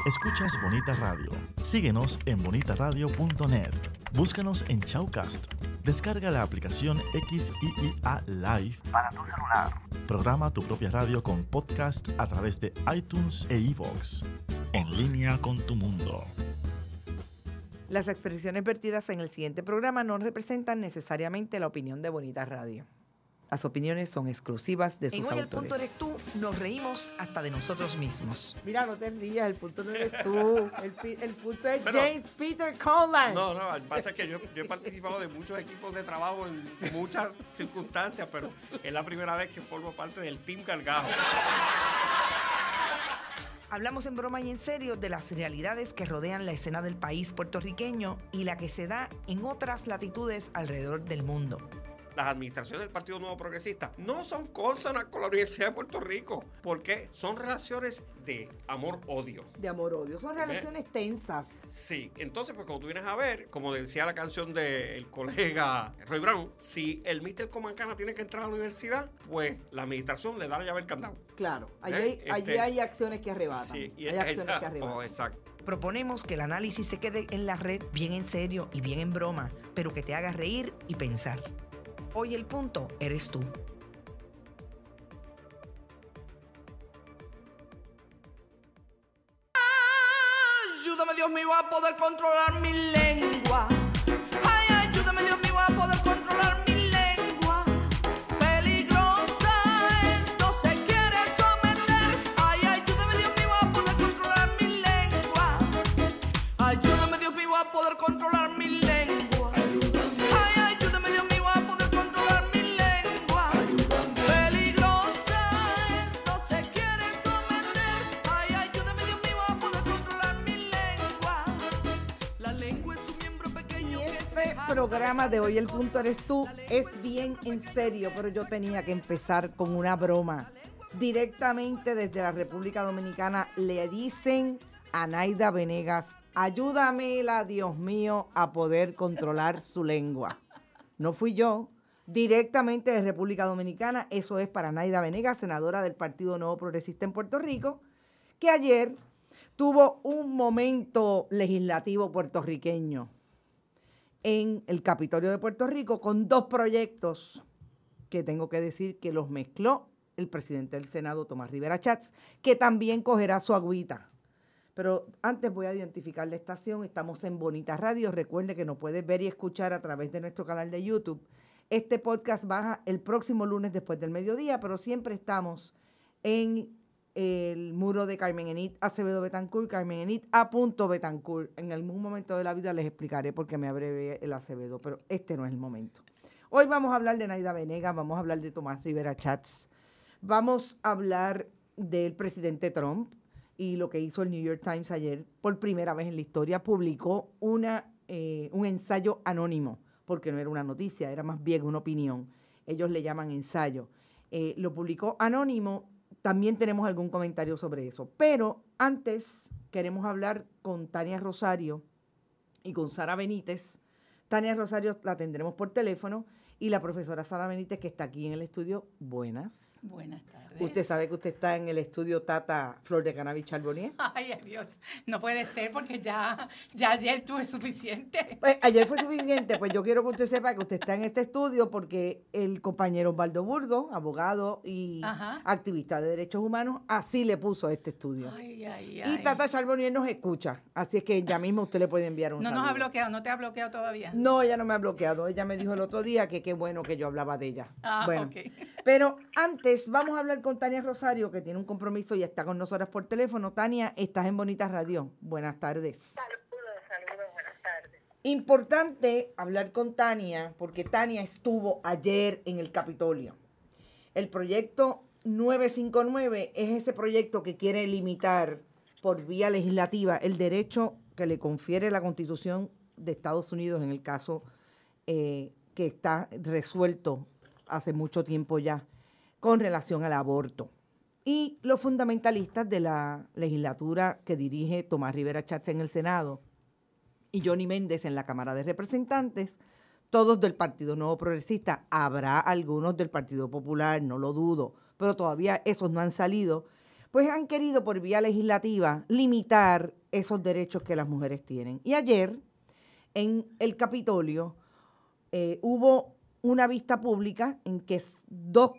Escuchas Bonita Radio. Síguenos en bonitaradio.net. Búscanos en Shoutcast. Descarga la aplicación XIIA Live para tu celular. Programa tu propia radio con podcast a través de iTunes e iVoox. En línea con tu mundo. Las expresiones vertidas en el siguiente programa no representan necesariamente la opinión de Bonita Radio. Las opiniones son exclusivas de sus autores. En Hoy el Punto Eres Tú nos reímos hasta de nosotros mismos. Mira, no te rías, el punto no eres tú. El punto es James Peter Conlan. No, pasa que yo he participado de muchos equipos de trabajo en muchas circunstancias, pero es la primera vez que formo parte del Team Gargajo. Hablamos en broma y en serio de las realidades que rodean la escena del país puertorriqueño y la que se da en otras latitudes alrededor del mundo. Las administraciones del Partido Nuevo Progresista no son cónsonas con la Universidad de Puerto Rico, porque son relaciones de amor-odio. De amor-odio, son relaciones tensas. Sí, entonces pues como tú vienes a ver, como decía la canción del colega Roy Brown, si el Mr. Comancana tiene que entrar a la universidad, pues la administración le da la llave al candado. Claro, allí hay acciones que arrebatan. Sí, y hay acciones que arrebatan. Exacto. Proponemos que el análisis se quede en la red bien en serio y bien en broma, pero que te haga reír y pensar. Hoy el punto eres tú. Ayúdame, Dios mío, a poder controlar mi lengua. Ay, ayúdame, Dios mío, a poder controlar mi lengua. Peligrosa es, no se quiere someter. Ay, ayúdame, Dios mío, a poder controlar mi lengua. Ayúdame, Dios mío, a poder controlar mi lengua. Ay, ayúdame, Dios mío, a poder controlar mi lengua. Peligrosa es, no se quiere someter. Ay, ayúdame, Dios mío, a poder controlar mi lengua. La lengua es un miembro pequeño. Ese programa de Hoy el Punto Eres Tú es bien en serio, pero yo tenía que empezar con una broma. Directamente desde la República Dominicana le dicen a Naida Venegas: ayúdamela, Dios mío, a poder controlar su lengua. No fui yo. Directamente de República Dominicana, eso es para Naida Venegas, senadora del Partido Nuevo Progresista en Puerto Rico, que ayer tuvo un momento legislativo puertorriqueño en el Capitolio de Puerto Rico con dos proyectos que tengo que decir que los mezcló el presidente del Senado, Tomás Rivera Chats, que también cogerá su agüita. Pero antes voy a identificar la estación. Estamos en Bonita Radio. Recuerde que nos puedes ver y escuchar a través de nuestro canal de YouTube. Este podcast baja el próximo lunes después del mediodía, pero siempre estamos en el muro de Carmen Enid Acevedo Betancourt, Carmen Enid A. Betancourt. En algún momento de la vida les explicaré por qué me abrevié el Acevedo, pero este no es el momento. Hoy vamos a hablar de Naida Venegas, vamos a hablar de Tomás Rivera Chats, vamos a hablar del presidente Trump y lo que hizo el New York Times ayer. Por primera vez en la historia publicó un ensayo anónimo, porque no era una noticia, era más bien una opinión. Ellos le llaman ensayo. Lo publicó anónimo. También tenemos algún comentario sobre eso. Pero antes queremos hablar con Tania Rosario y con Sara Benítez. Tania Rosario la tendremos por teléfono y la profesora Sara Benítez, que está aquí en el estudio. Buenas. Buenas tardes. Usted sabe que usted está en el estudio Tata Flor de Cannabis Charbonnier. Ay, Dios, no puede ser porque ya ayer tuve suficiente. Pues, ayer fue suficiente, pues yo quiero que usted sepa que usted está en este estudio porque el compañero Osvaldo Burgos, abogado y activista de derechos humanos, así le puso a este estudio. Ay. Y Tata Charbonnier nos escucha, así es que ya mismo usted le puede enviar un No saludo. nos ha bloqueado, ¿no te ha bloqueado todavía? No, ella no me ha bloqueado, ella me dijo el otro día que qué bueno que yo hablaba de ella. Bueno, ok. Pero antes vamos a hablar con Tania Rosario, que tiene un compromiso y está con nosotras por teléfono. Tania, estás en Bonita Radio. Buenas tardes. Saludos, buenas tardes. Importante hablar con Tania, porque Tania estuvo ayer en el Capitolio. El proyecto 959 es ese proyecto que quiere limitar por vía legislativa el derecho que le confiere la Constitución de Estados Unidos en el caso que está resuelto hace mucho tiempo ya con relación al aborto. Y los fundamentalistas de la legislatura que dirige Tomás Rivera Chats en el Senado y Johnny Méndez en la Cámara de Representantes, todos del Partido Nuevo Progresista. Habrá algunos del Partido Popular, no lo dudo, pero todavía esos no han salido, pues han querido por vía legislativa limitar esos derechos que las mujeres tienen. Y ayer, en el Capitolio, hubo una vista pública en que dos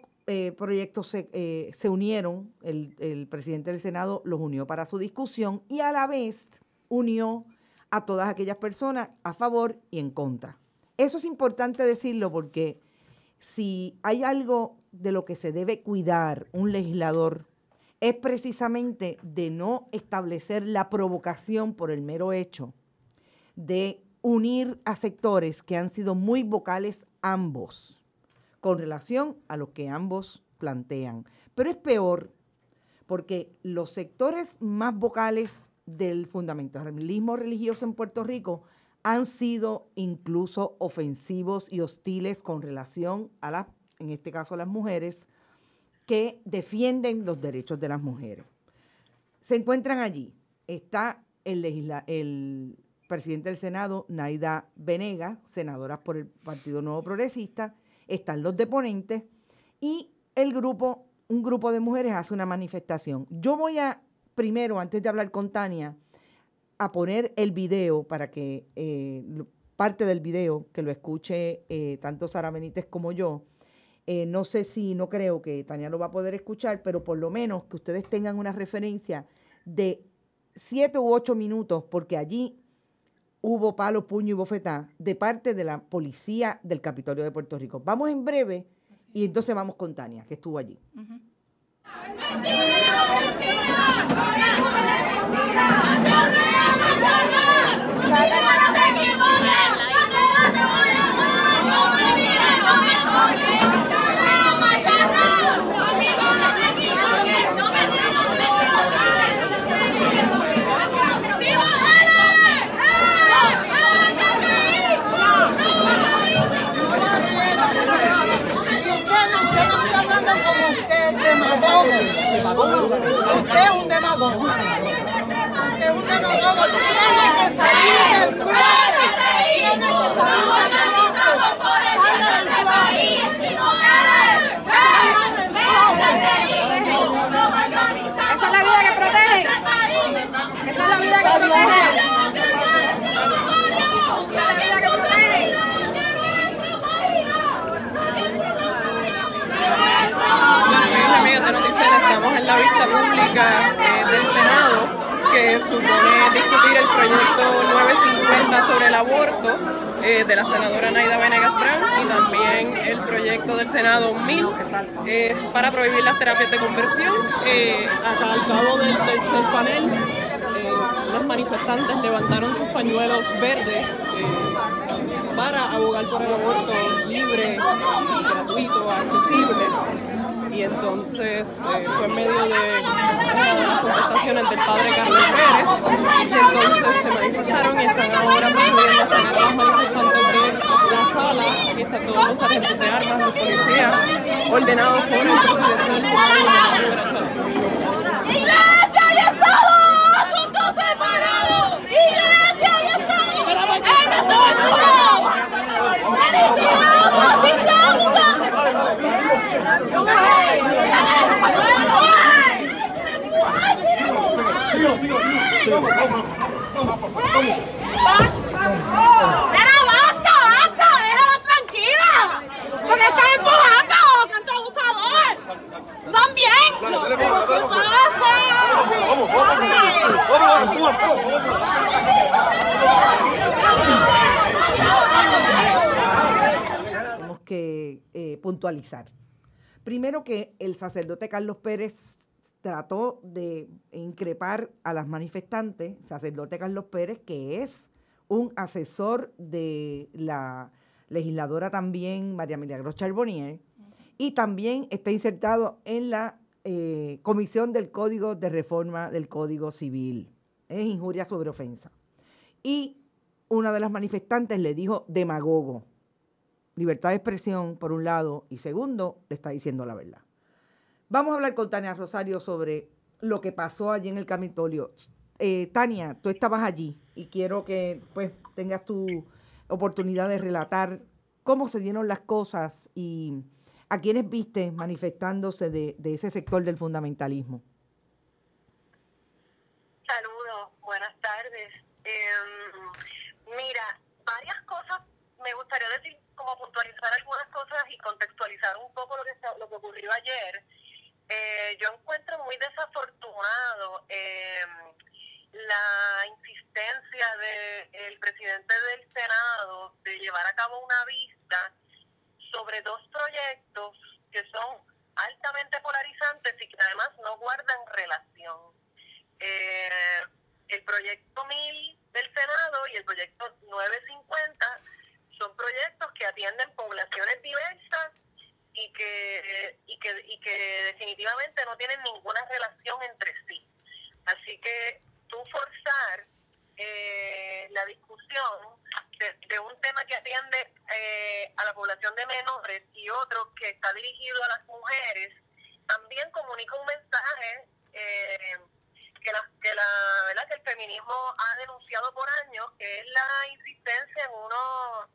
proyectos se unieron, el presidente del Senado los unió para su discusión y a la vez unió a todas aquellas personas a favor y en contra. Eso es importante decirlo porque si hay algo de lo que se debe cuidar un legislador es precisamente de no establecer la provocación por el mero hecho de unir a sectores que han sido muy vocales ambos con relación a lo que ambos plantean. Pero es peor porque los sectores más vocales del fundamentalismo religioso en Puerto Rico han sido incluso ofensivos y hostiles con relación a en este caso a las mujeres, que defienden los derechos de las mujeres. Se encuentran allí. Está el presidente del Senado, Naida Venegas, senadora por el Partido Nuevo Progresista, están los deponentes y un grupo de mujeres hace una manifestación. Yo voy a, primero, antes de hablar con Tania, a poner el video para que, parte del video, que lo escuche tanto Sara Benítez como yo. No creo que Tania lo va a poder escuchar, pero por lo menos que ustedes tengan una referencia de 7 u 8 minutos, porque allí hubo palo, puño y bofetá de parte de la policía del Capitolio de Puerto Rico. Vamos en breve y entonces vamos con Tania, que estuvo allí. Usted es un demagogo. Usted es un demagogo. Tiene que salir del pueblo. Estamos organizados por el bien de este país. Esa es la vida que protege. Esa es la vida que protege. Esa es la vida que protege. Amigos de Noticel, estamos en la vista pública del Senado que supone discutir el proyecto 950 sobre el aborto de la senadora Naida Venegas Brown y también el proyecto del Senado 1000 para prohibir las terapias de conversión. Al cabo del panel, los manifestantes levantaron sus pañuelos verdes para abogar por el aborto libre, gratuito, accesible. Y entonces fue en medio de una de las contestaciones del padre Carlos Pérez, y entonces se manifestaron y están ahora procediendo a sacar a los manifestantes de la sala. Aquí están todos los sargentos de armas, los policías, ordenados por el presidente del Senado. ¡Iglesia y Estado! ¡Asuntos separados! ¡Iglesia y Estado! ¡En Estados Unidos! ¡Pero basta! ¡Déjala tranquila! ¡Me están empujando, canto abusador! ¡También! ¿Qué pasa? Tenemos que puntualizar. Primero que el sacerdote Carlos Pérez trató de increpar a las manifestantes, sacerdote Carlos Pérez, que es un asesor de la legisladora también María Milagros Charbonnier, y también está insertado en la Comisión del Código de Reforma del Código Civil. Es injuria sobre ofensa. Y una de las manifestantes le dijo demagogo. Libertad de expresión, por un lado, y segundo, le está diciendo la verdad. Vamos a hablar con Tania Rosario sobre lo que pasó allí en el Capitolio. Tania, tú estabas allí y quiero que pues tengas tu oportunidad de relatar cómo se dieron las cosas y a quiénes viste manifestándose de ese sector del fundamentalismo. me gustaría decir, como puntualizar algunas cosas y contextualizar un poco lo que ocurrió ayer. Yo encuentro muy desafortunado la insistencia del presidente del Senado de llevar a cabo una vista sobre dos proyectos que son altamente polarizantes y que además no guardan relación. El proyecto 1000 del Senado y el proyecto 950 son proyectos que atienden poblaciones diversas y que definitivamente no tienen ninguna relación entre sí. Así que tú forzar la discusión de un tema que atiende a la población de menores y otro que está dirigido a las mujeres, también comunica un mensaje que el feminismo ha denunciado por años, que es la insistencia en uno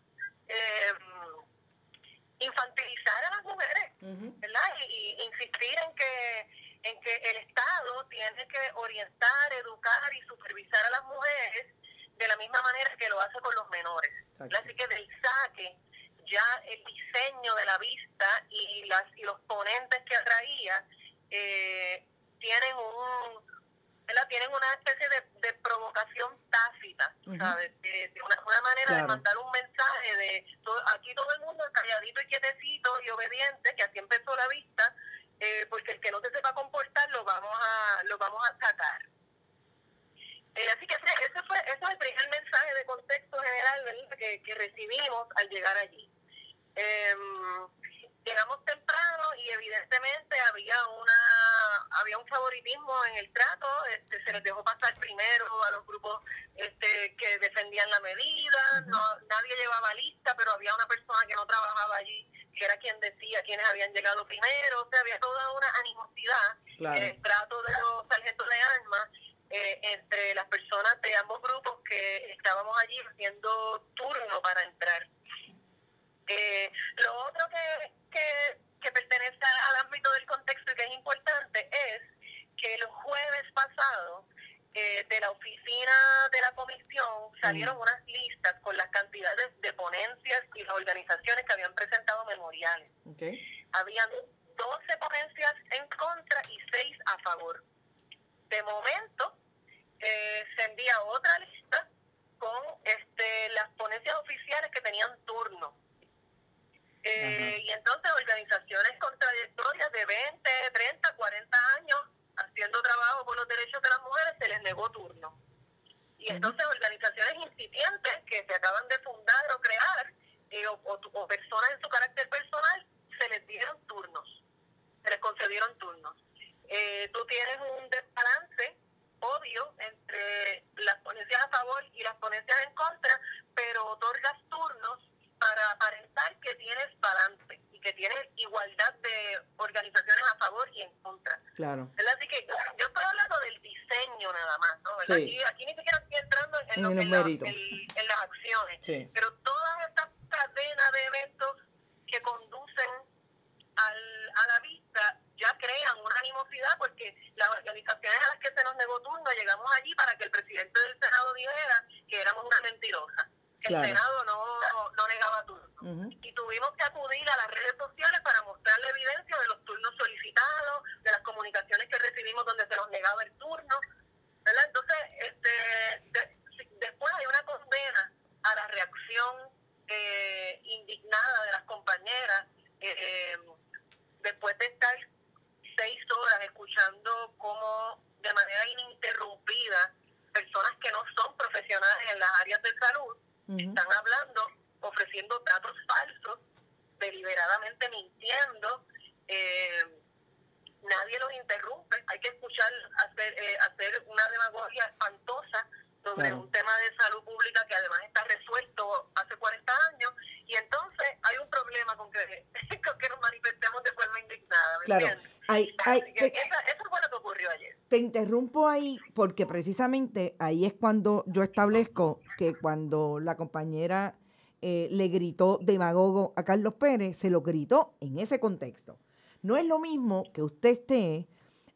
infantilizar a las mujeres, ¿verdad? Y insistir en que el Estado tiene que orientar, educar y supervisar a las mujeres de la misma manera que lo hace con los menores. Así que del saque, ya el diseño de la vista y los ponentes que atraía tienen una especie de provocación tácita, ¿sabes? De una manera de mandar un mensaje de aquí todo el mundo calladito y quietecito y obediente, que así empezó la vista, porque el que no se sepa comportar lo vamos a sacar. Así que ese es el primer mensaje de contexto general, ¿verdad? que recibimos al llegar allí. Llegamos temprano y evidentemente había un favoritismo en el trato. Se les dejó pasar primero a los grupos que defendían la medida. Nadie llevaba lista, pero había una persona que no trabajaba allí, que era quien decía quiénes habían llegado primero. O sea, había toda una animosidad en el trato de los sargentos de armas entre las personas de ambos grupos que estábamos allí haciendo turno para entrar. Lo otro que pertenece al ámbito del contexto y que es importante es que el jueves pasado de la oficina de la comisión salieron unas listas con las cantidades de ponencias y las organizaciones que habían presentado memoriales. Habían 12 ponencias en contra y 6 a favor. De momento se envía otra lista con las ponencias oficiales que tenían turno. Y entonces organizaciones con trayectorias de 20, 30, 40 años haciendo trabajo por los derechos de las mujeres se les negó turno. Y entonces organizaciones incipientes que se acaban de fundar o crear o personas en su carácter personal se les dieron turnos, se les concedieron turnos. Tú tienes un desbalance obvio entre las ponencias a favor y las ponencias en contra, pero otorgas turnos para aparentar que tienes balance y que tienes igualdad de organizaciones a favor y en contra. Claro. Así que yo estoy hablando del diseño nada más, ¿no? Sí. Aquí ni siquiera estoy entrando en las acciones, pero toda esta cadena de eventos que conducen a la vista ya crean una animosidad, porque las organizaciones a las que se nos negó turno llegamos allí para que el presidente del Senado dijera que éramos una mentirosa. El Senado no negaba turnos. Y tuvimos que acudir a las redes sociales para mostrar la evidencia de los turnos solicitados, de las comunicaciones que recibimos donde se nos negaba el turno, ¿verdad? Entonces, después hay una condena a la reacción indignada de las compañeras, después de estar 6 horas escuchando cómo de manera ininterrumpida personas que no son profesionales en las áreas de salud están hablando, ofreciendo datos falsos, deliberadamente mintiendo. Nadie los interrumpe. Hay que escuchar hacer una demagogia espantosa sobre un tema de salud pública que además está resuelto hace 40 años, y entonces hay un problema con que nos manifestemos de forma indignada. Claro. Eso fue lo que ocurrió ayer. Te interrumpo ahí porque precisamente ahí es cuando yo establezco que cuando la compañera le gritó demagogo a Carlos Pérez, se lo gritó en ese contexto. No es lo mismo que usted esté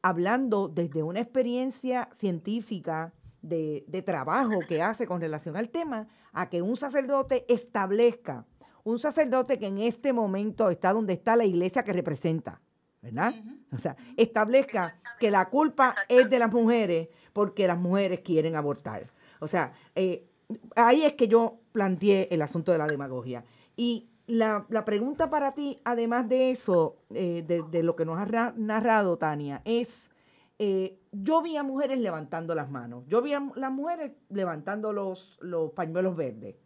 hablando desde una experiencia científica, de trabajo que hace con relación al tema, a que un sacerdote establezca, un sacerdote que en este momento está donde está la iglesia que representa, ¿verdad? O sea, establezca que la culpa es de las mujeres porque las mujeres quieren abortar. O sea, ahí es que yo planteé el asunto de la demagogia. Y la pregunta para ti, además de eso, de lo que nos has narrado, Tania, es, yo vi a mujeres levantando las manos, yo vi a las mujeres levantando los pañuelos verdes.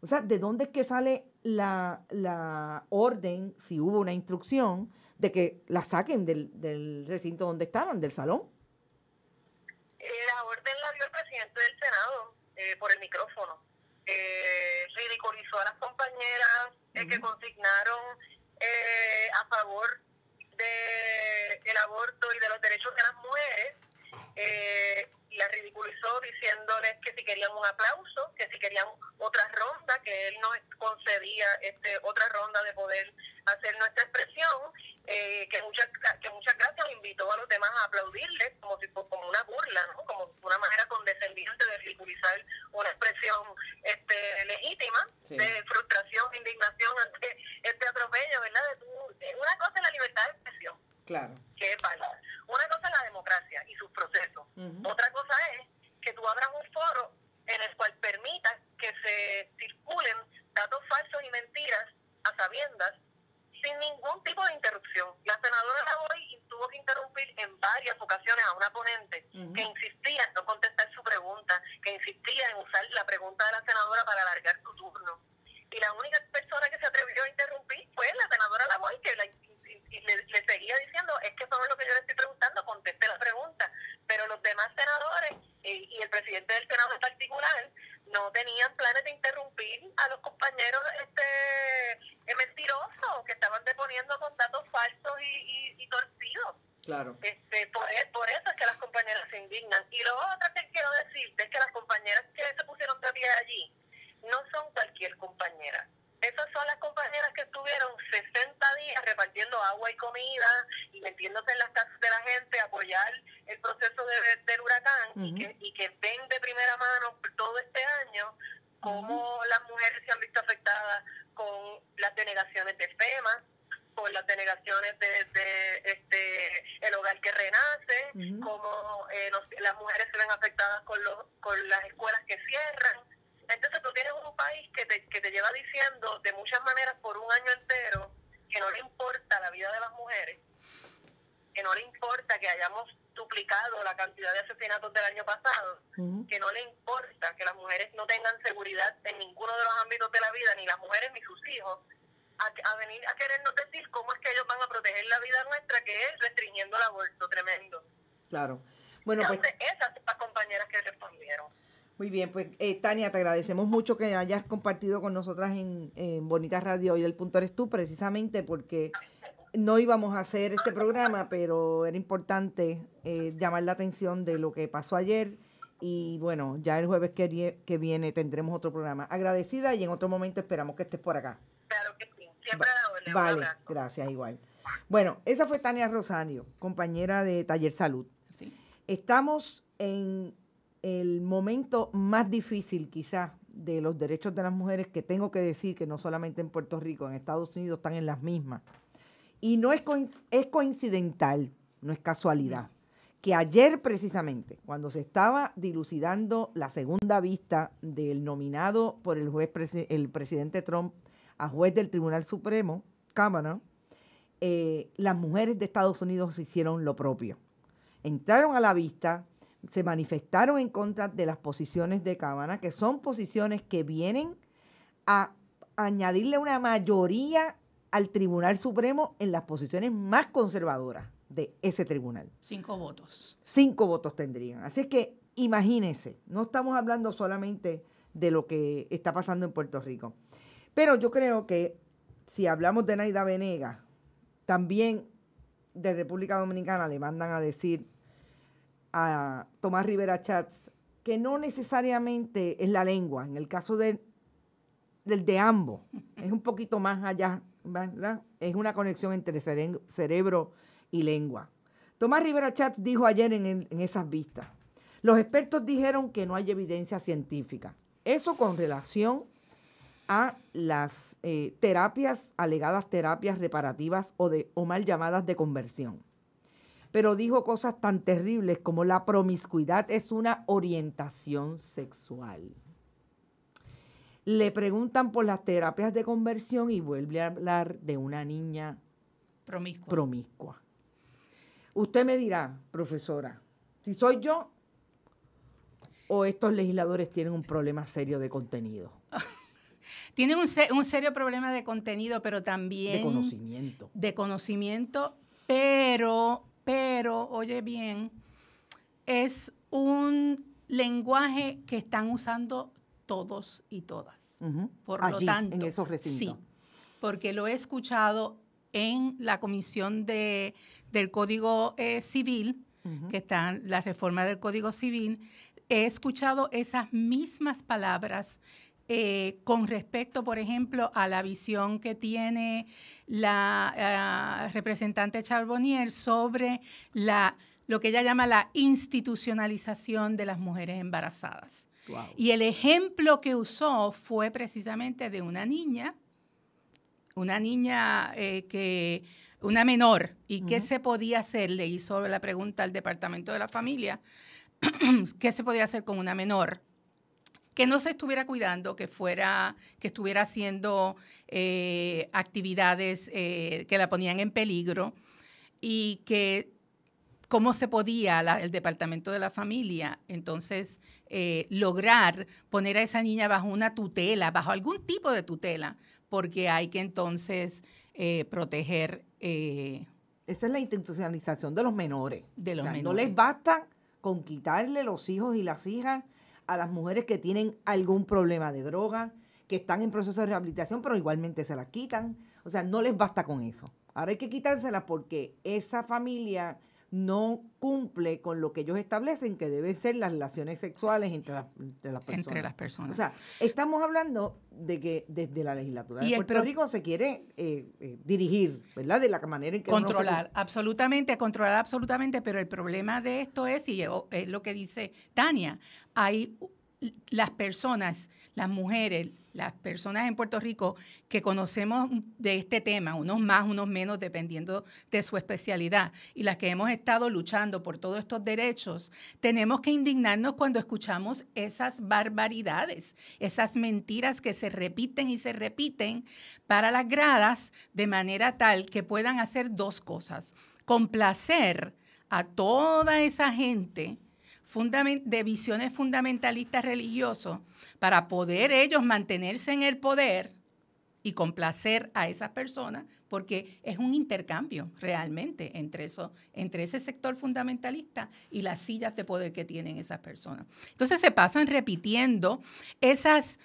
O sea, ¿de dónde es que sale la orden, si hubo una instrucción, de que la saquen del recinto donde estaban, del salón? La orden la dio el presidente del Senado por el micrófono. Ridiculizó a las compañeras que consignaron a favor del aborto y de los derechos de las mujeres. La ridiculizó diciéndoles que si querían un aplauso, que si querían otra ronda, que él nos concedía otra ronda de poder hacer nuestra expresión, que muchas gracias, invitó a los demás a aplaudirles como una burla, ¿no? Como una manera condescendiente de ridiculizar una expresión legítima, sí, de frustración, indignación ante este atropello, ¿verdad? Una cosa es la libertad de expresión, claro, que es válida. Una cosa es la democracia y sus procesos. Otra cosa es que tú abras un foro en el cual permitas que se circulen datos falsos y mentiras a sabiendas sin ningún tipo de interrupción. La senadora Lavoy tuvo que interrumpir en varias ocasiones a una ponente que insistía en no contestar su pregunta, que insistía en usar la pregunta de la senadora para alargar su turno. Y la única persona que se atrevió a interrumpir fue la senadora Lavoy, que le seguía diciendo, es que eso no es lo que yo le estoy preguntando, conteste la pregunta. Pero los demás senadores y el presidente del Senado en particular no tenían planes de interrumpir a los compañeros mentirosos que estaban deponiendo con datos falsos y torcidos. Claro. Por eso es que las compañeras se indignan. Y lo otro que quiero decirte es que las compañeras que se pusieron de pie allí no son cualquier compañera. Esas son las compañeras que estuvieron 60 días repartiendo agua y comida y metiéndose en las casas de la gente a apoyar el proceso del huracán y que ven de primera mano todo este año cómo las mujeres se han visto afectadas con las denegaciones de FEMA, con las denegaciones de el hogar que renace, cómo las mujeres se ven afectadas con las escuelas que cierran. Entonces tú tienes un país que te lleva diciendo de muchas maneras por un año entero que no le importa la vida de las mujeres, que no le importa que hayamos duplicado la cantidad de asesinatos del año pasado, que no le importa que las mujeres no tengan seguridad en ninguno de los ámbitos de la vida, ni las mujeres ni sus hijos, a venir a querernos decir cómo es que ellos van a proteger la vida nuestra, que es restringiendo el aborto. Tremendo. Claro. Bueno, entonces, esas son las compañeras que respondieron. Muy bien, pues Tania, te agradecemos mucho que hayas compartido con nosotras en Bonita Radio y El Punto Eres Tú, precisamente porque no íbamos a hacer este programa, pero era importante llamar la atención de lo que pasó ayer y bueno, ya el jueves que viene tendremos otro programa. Agradecida y en otro momento esperamos que estés por acá. Claro que sí, siempre a la orden. Vale, gracias, igual. Bueno, esa fue Tania Rosario, compañera de Taller Salud. Sí. Estamos en el momento más difícil quizás de los derechos de las mujeres, que tengo que decir que no solamente en Puerto Rico, en Estados Unidos están en las mismas. Y no es coincidental, no es casualidad, que ayer precisamente, cuando se estaba dilucidando la segunda vista del nominado por el presidente Trump a juez del Tribunal Supremo, Kavanaugh, las mujeres de Estados Unidos hicieron lo propio. Entraron a la vista, se manifestaron en contra de las posiciones de Kavanaugh, que son posiciones que vienen a añadirle una mayoría al Tribunal Supremo en las posiciones más conservadoras de ese tribunal. 5 votos. 5 votos tendrían. Así es que imagínense, no estamos hablando solamente de lo que está pasando en Puerto Rico. Pero yo creo que si hablamos de Naida Venegas, también de República Dominicana le mandan a decir a Tomás Rivera Chats que no necesariamente es la lengua, en el caso del de ambos, es un poquito más allá, ¿verdad? Es una conexión entre cerebro y lengua. Tomás Rivera Chats dijo ayer en esas vistas: Los expertos dijeron que no hay evidencia científica. Eso con relación a las alegadas terapias reparativas o mal llamadas de conversión. Pero dijo cosas tan terribles como la promiscuidad es una orientación sexual. Le preguntan por las terapias de conversión y vuelve a hablar de una niña promiscua. Usted me dirá, profesora, si soy yo o estos legisladores tienen un problema serio de contenido. Tienen un serio problema de contenido, pero también... De conocimiento, pero, oye bien, es un lenguaje que están usando todos y todas. Por allí, lo tanto, en esos recintos. Sí, porque lo he escuchado en la Comisión del Código Civil, que está en la reforma del Código Civil. He escuchado esas mismas palabras con respecto, por ejemplo, a la visión que tiene la representante Charbonnier sobre lo que ella llama la institucionalización de las mujeres embarazadas. Wow. Y el ejemplo que usó fue precisamente de una niña una menor, y qué se podía hacer. Le hizo la pregunta al Departamento de la Familia, ¿qué se podía hacer con una menor? Que no se estuviera cuidando, que estuviera haciendo actividades que la ponían en peligro, y que cómo se podía el Departamento de la Familia entonces lograr poner a esa niña bajo una tutela, bajo algún tipo de tutela, porque hay que entonces proteger. Esa es la institucionalización de los menores. No les basta con quitarle los hijos y las hijas a las mujeres que tienen algún problema de droga, que están en proceso de rehabilitación, pero igualmente se las quitan. O sea, no les basta con eso. Ahora hay que quitárselas porque esa familia no cumple con lo que ellos establecen, que deben ser las relaciones sexuales entre las personas. Entre las personas. O sea, estamos hablando de que desde la legislatura de Puerto Rico se quiere dirigir, ¿verdad? De la manera en que controlar absolutamente, pero el problema de esto es, y es lo que dice Tania, hay las personas, las mujeres, las personas en Puerto Rico que conocemos de este tema, unos más, unos menos, dependiendo de su especialidad, y las que hemos estado luchando por todos estos derechos, tenemos que indignarnos cuando escuchamos esas barbaridades, esas mentiras que se repiten y se repiten para las gradas, de manera tal que puedan hacer dos cosas: complacer a toda esa gente de visiones fundamentalistas religiosos para poder ellos mantenerse en el poder y complacer a esas personas, porque es un intercambio realmente entre ese sector fundamentalista y las sillas de poder que tienen esas personas. Entonces se pasan repitiendo esas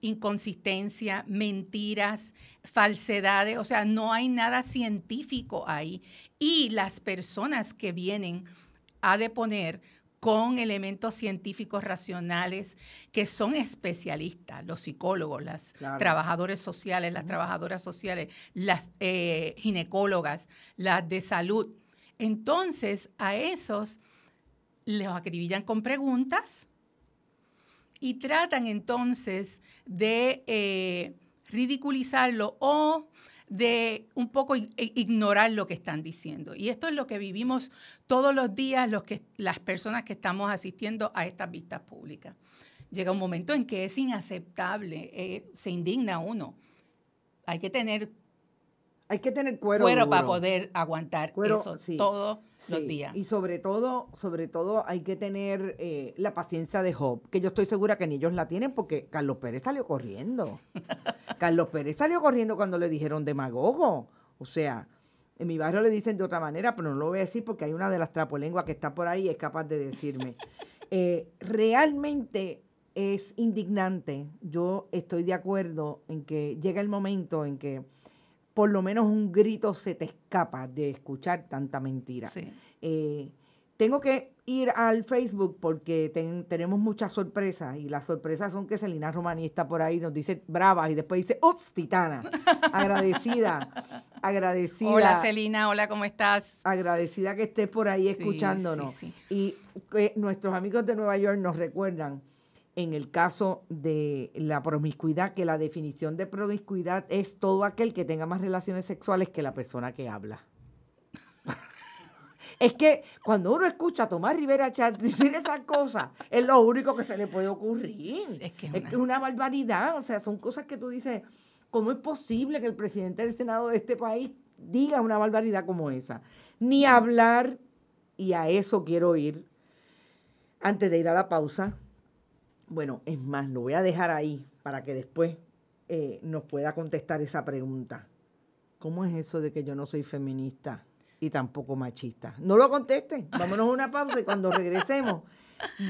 inconsistencias, mentiras, falsedades, o sea, no hay nada científico ahí. Y las personas que vienen a deponer con elementos científicos racionales, que son especialistas, los psicólogos, las trabajadores sociales, las trabajadoras sociales, las ginecólogas, las de salud. Entonces, a esos los acribillan con preguntas y tratan entonces de ridiculizarlo o de un poco ignorar lo que están diciendo. Y esto es lo que vivimos todos los días las personas que estamos asistiendo a estas vistas públicas. Llega un momento en que es inaceptable, se indigna uno. Hay que tener cuero para poder aguantar eso todos los días. Y sobre todo hay que tener la paciencia de Job, que yo estoy segura que ni ellos la tienen, porque Carlos Pérez salió corriendo. Carlos Pérez salió corriendo cuando le dijeron demagogo. O sea, en mi barrio le dicen de otra manera, pero no lo voy a decir porque hay una de las trapolenguas que está por ahí y es capaz de decirme. Realmente es indignante. Yo estoy de acuerdo en que llega el momento en que por lo menos un grito se te escapa de escuchar tanta mentira. Sí. Tengo que ir al Facebook porque tenemos muchas sorpresas y las sorpresas son que Celina Romani está por ahí, nos dice bravas y después dice, ups, titana. Agradecida. Hola Celina, hola, ¿cómo estás? Agradecida que estés por ahí Sí, escuchándonos. sí. Y que nuestros amigos de Nueva York nos recuerdan, en el caso de la promiscuidad, que la definición de promiscuidad es todo aquel que tenga más relaciones sexuales que la persona que habla. Es que cuando uno escucha a Tomás Rivera Chatz decir esas cosas, es lo único que se le puede ocurrir. Es que es una barbaridad. O sea, son cosas que tú dices, ¿cómo es posible que el presidente del Senado de este país diga una barbaridad como esa? Ni hablar, y a eso quiero ir, antes de ir a la pausa. Bueno, es más, lo voy a dejar ahí para que después nos pueda contestar esa pregunta. ¿Cómo es eso de que yo no soy feminista y tampoco machista? No lo contesten. Vámonos a una pausa y cuando regresemos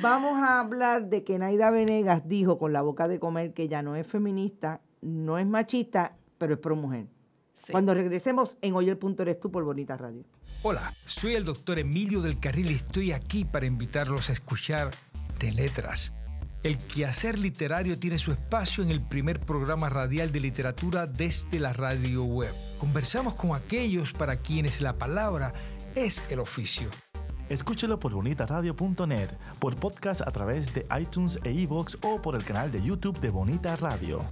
vamos a hablar de que Naida Venegas dijo con la boca de comer que ella no es feminista, no es machista, pero es pro mujer. Sí. Cuando regresemos en Hoy el Punto Eres Tú por Bonita Radio. Hola, soy el doctor Emilio del Carril y estoy aquí para invitarlos a escuchar De Letras. El quehacer literario tiene su espacio en el primer programa radial de literatura desde la radio web. Conversamos con aquellos para quienes la palabra es el oficio. Escúchelo por bonitaradio.net, por podcast a través de iTunes e iVoox o por el canal de YouTube de Bonita Radio.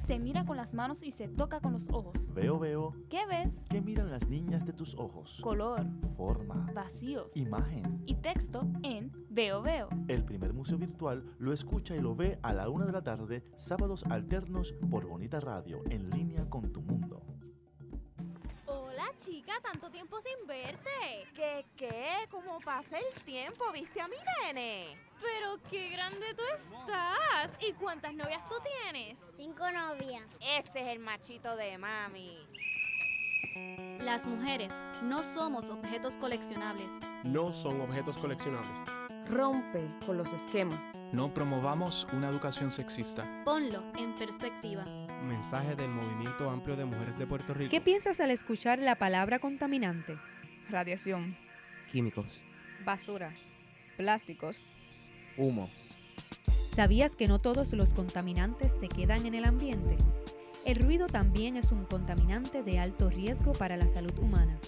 Se mira con las manos y se toca con los ojos. Veo. ¿Qué ves? ¿Qué miran las niñas de tus ojos? Color. Forma. Vacíos. Imagen. Y texto en Veo. El primer museo virtual lo escucha y lo ve a la 1 p.m, sábados alternos por Bonita Radio, en línea con tu mundo. Hola chica, tanto tiempo sin verte. ¿Qué? ¿Cómo pasa el tiempo? ¿Viste a mi nene? Pero qué grande tú estás. ¿Y cuántas novias tú tienes? 5 novias. Ese es el machito de mami. Las mujeres no somos objetos coleccionables. No son objetos coleccionables. Rompe con los esquemas. No promovamos una educación sexista. Ponlo en perspectiva. Mensaje del Movimiento Amplio de Mujeres de Puerto Rico. ¿Qué piensas al escuchar la palabra contaminante? Radiación. Químicos. Basura. Plásticos. Humo. ¿Sabías que no todos los contaminantes se quedan en el ambiente? El ruido también es un contaminante de alto riesgo para la salud humana.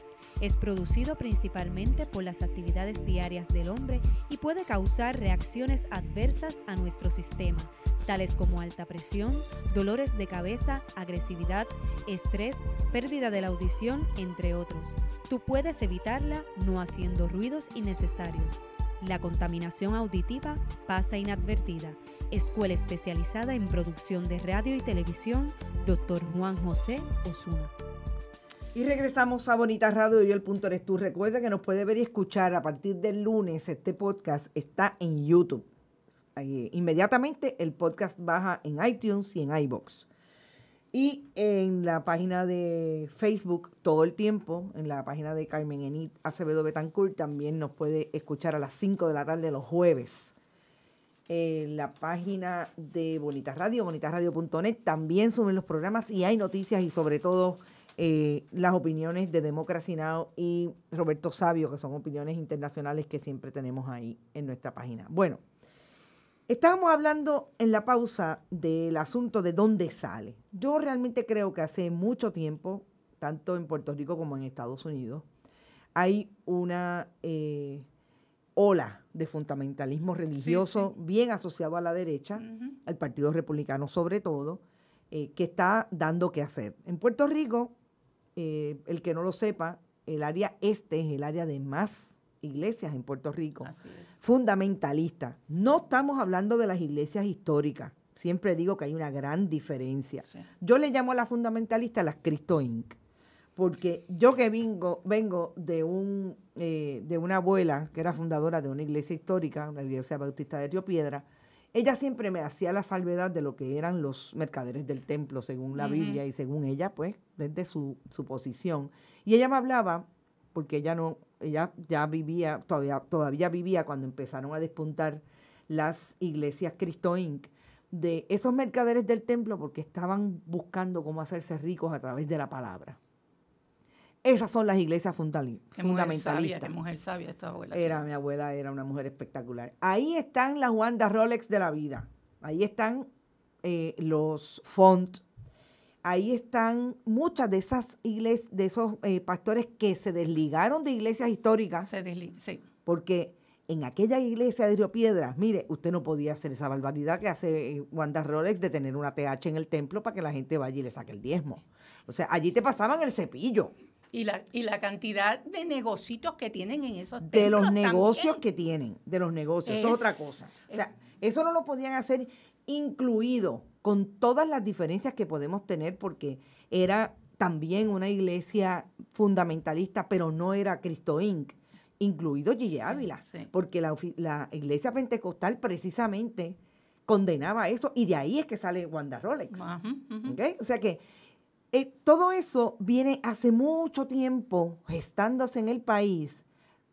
Es producido principalmente por las actividades diarias del hombre y puede causar reacciones adversas a nuestro sistema, tales como alta presión, dolores de cabeza, agresividad, estrés, pérdida de la audición, entre otros. Tú puedes evitarla no haciendo ruidos innecesarios. La contaminación auditiva pasa inadvertida. Escuela especializada en producción de radio y televisión, Dr. Juan José Osuna. Y regresamos a Bonita Radio y el Punto Eres Tú. Recuerda que nos puede ver y escuchar a partir del lunes. Este podcast está en YouTube. Inmediatamente el podcast baja en iTunes y en iVoox. Y en la página de Facebook todo el tiempo, en la página de Carmen Enid Acevedo Betancourt, también nos puede escuchar a las 5 de la tarde los jueves. En la página de Bonita Radio, bonitaradio.net, también suben los programas y hay noticias y sobre todo las opiniones de Democracy Now! Y Roberto Sabio, que son opiniones internacionales que siempre tenemos ahí en nuestra página. Bueno, estábamos hablando en la pausa del asunto de dónde sale. Yo realmente creo que hace mucho tiempo, tanto en Puerto Rico como en Estados Unidos, hay una ola de fundamentalismo religioso bien asociado a la derecha, al Partido Republicano sobre todo, que está dando que hacer. En Puerto Rico, el que no lo sepa, el área este es el área de más iglesias en Puerto Rico, fundamentalistas. No estamos hablando de las iglesias históricas. Siempre digo que hay una gran diferencia. Sí. Yo le llamo a las fundamentalistas las Cristo Inc., porque yo que vengo de una abuela que era fundadora de una iglesia histórica, la Iglesia Bautista de Río Piedra, ella siempre me hacía la salvedad de lo que eran los mercaderes del templo, según la Biblia y según ella, pues, desde su posición. Y ella me hablaba, porque ella ya vivía, todavía vivía cuando empezaron a despuntar las iglesias Cristo Inc., de esos mercaderes del templo porque estaban buscando cómo hacerse ricos a través de la palabra. Esas son las iglesias Qué fundamentalistas. qué mujer sabia esta abuela. Mi abuela era una mujer espectacular. Ahí están las Wanda Rolex de la vida. Ahí están los Font. Ahí están muchas de esas iglesias, de esos pastores que se desligaron de iglesias históricas. Sí. Porque en aquella iglesia de Río Piedras, mire, usted no podía hacer esa barbaridad que hace Wanda Rolex de tener una TH en el templo para que la gente vaya y le saque el diezmo. O sea, allí te pasaban el cepillo. Y la cantidad de negocios que tienen en esos templos. De los negocios también. que tienen, de los negocios, eso es otra cosa. O sea, eso no lo podían hacer incluido con todas las diferencias que podemos tener, porque era también una iglesia fundamentalista, pero no era Cristo Inc., incluido Gigi Ávila, porque la iglesia pentecostal precisamente condenaba eso, y de ahí es que sale Wanda Rolex. ¿Okay? O sea que todo eso viene hace mucho tiempo gestándose en el país,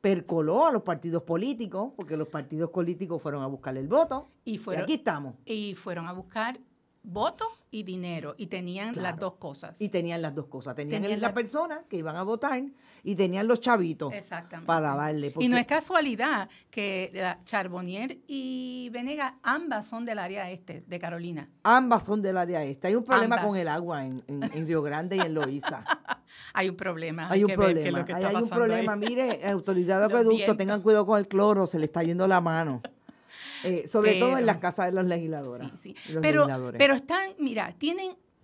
percoló a los partidos políticos, porque los partidos políticos fueron a buscar el voto, y aquí estamos. Y fueron a buscar votos y dinero, y tenían las dos cosas. Y tenían las dos cosas, tenían la persona que iban a votar y tenían los chavitos para darle. Y no es casualidad que Charbonnier y Venegas ambas son del área este de Carolina. Ambas son del área este. Hay un problema con el agua en Río Grande y en Loíza. Hay un problema. Hay un problema. Mire, autoridad de acueducto, tengan cuidado con el cloro, se le está yendo la mano. Sobre todo en las casas de los legisladores. Sí. Pero están, mira,